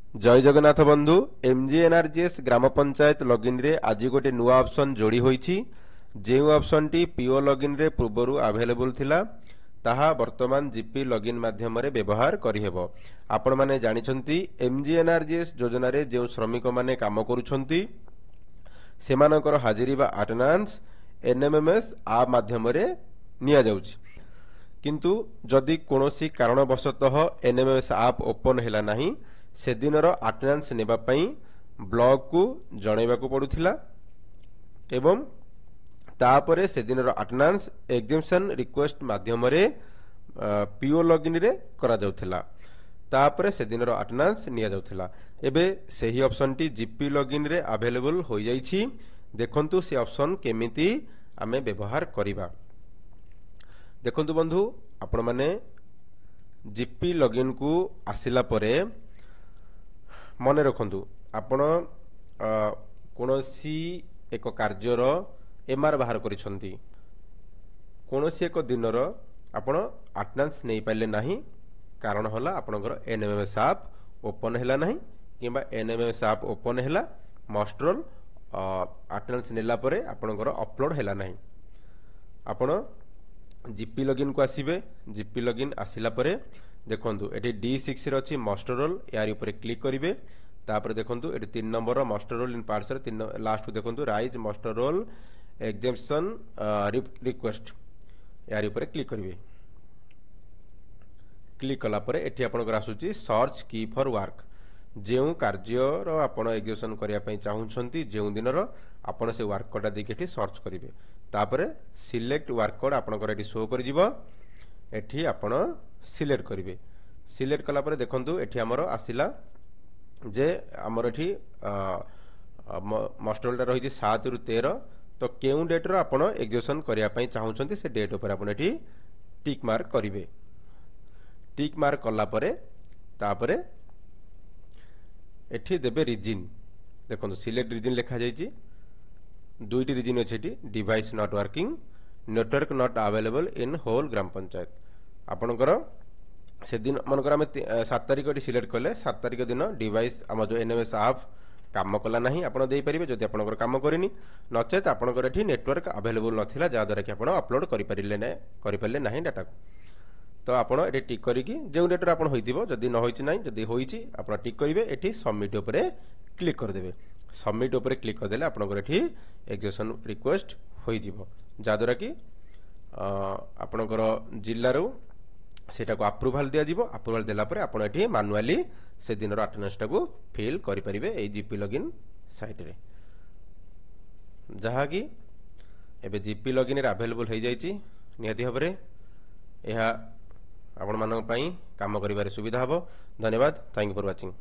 जय जगन्नाथ बंधु एमजीएनआरजीएस ग्राम पंचायत लॉगिन रे आज गोटे नुआ ऑप्शन जोड़ी होईची जे ऑप्शन टी पीओ लॉगिन रे पूर्वरु अवेलेबल थिला ताहा वर्तमान जीपी लॉगिन माध्यम रे व्यवहार करिहेबो। आपण माने जानिछंती एमजीएनआरजीएस योजना रे जे श्रमिक माने काम करूछंती सेमानकर हाजिरी बा अटेंडेंस एनएमएमएस आप माध्यम रे निया जाउची, किंतु जदि कोनोसी कारणवशतः एनएमएमएस आप ओपन हैला नाही से दिनर अटेंडेंस नेबा पई ब्लॉक को जणैबा को पडुथिला एवं तापरे से दिनर अटेंडेंस एग्जामिशन रिक्वेस्ट माध्यम रे पीओ लॉगिन रे करा जाउथिला, तापरे से दिनर अटेंडेंस निया जाउथिला। एबे सेही ऑप्शन टी जीपी लॉगिन रे अवेलेबल हो जाईछि। देखंतु से ऑप्शन केमिति आमे व्यवहार करिबा। देखंतु बंधु आपण माने जीपी लॉगिन को आसिला परे मने रखंतु आपण कोनोसी एक कार्यर एमआर बाहर करिसंती, कोनोसी एक दिनर आपण अटेंडेंस नै पाइले नाही कारण होला आपनकर एनएमएमएस ऐप ओपन हैला नाही किबा एनएमएमएस ऐप ओपन हैला मस्टरोल अटेंडेंस नेला परे आपनकर अपलोड हैला नाही। आपण जीपी लॉगिन को आसीबे। जीपी लॉगिन आसिला परे देखंतु एटी D6 रे अछि मास्टर रोल, यार ऊपर क्लिक करिवे। तापर देखंतु एटी 3 number master roll in parts रे 3 लास्ट को देखंतु raise master roll examination request, यार ऊपर क्लिक करिवे। क्लिक कला परे एटी आपनकर आसुची सर्च की फॉर वर्क। जेउ कार्यर आपण एग्जीक्यूशन करिया पई चाहुछंती जेउ दिनर आपण से वर्क कोड देखि एटी सर्च करिवे। तापर सिलेक्ट वर्क कोड आपनकर एटी शो करि जिवो। एठी आपण सिलेक्ट करिवे। सिलेक्ट कला परे देखंतु एठी हमरो आसिला जे हमर एठी मास्टर रोल रही 7 रु 13, तो केउ डेट रो आपण एग्जीक्यूशन करिया पई चाहुछंती से डेट ऊपर आपण एठी टिक मार्क करिवे। टिक मार्क कला परे तापरे एठी देबे रीजन। देखंतु सिलेक्ट रीजन लिखा जायछि। दुईटी रीजन अछि एठी device not working, network not available in whole gram panchayat. आपनकर से दिन मनकर हम 7 तारिख एटी सिलेक्ट कले 7 तारिख दिन डिवाइस हम जो एनएमएस ऐप काम कला नाही आपण देई परिबे। जदि आपनकर काम करिनी नचेत आपनकर एठी नेटवर्क अवेलेबल नथिला जा द्वारा कि आपण अपलोड करि परिले नाही डाटा को। तो आपण एटी टिक करिकि जे डेट रे आपण होइतिबो जदि न होइछि नाही जदि होइछि आपण टिक करिवे। एठी सबमिट ऊपर क्लिक कर देबे। सबमिट ऊपर क्लिक कर देले आपनकर एठी एग्जीक्यूशन रिक्वेस्ट होई जिवो, जा द्वारा कि आपनकर जिल्ला रो सेटा को अप्रूवल दिया जिवो। अप्रूवल देला परे आपण एठी मैनुअली से दिन रो अटेंडेंस टा को फिल करि परिबे ए जीपी लॉगिन साइट रे, जहा कि एबे जीपी लॉगिन रे अवेलेबल हो जाईछि। नियति हबरे एहा आपण मानक पई काम करिबारे सुविधा हबो। धन्यवाद। Thank you for watching.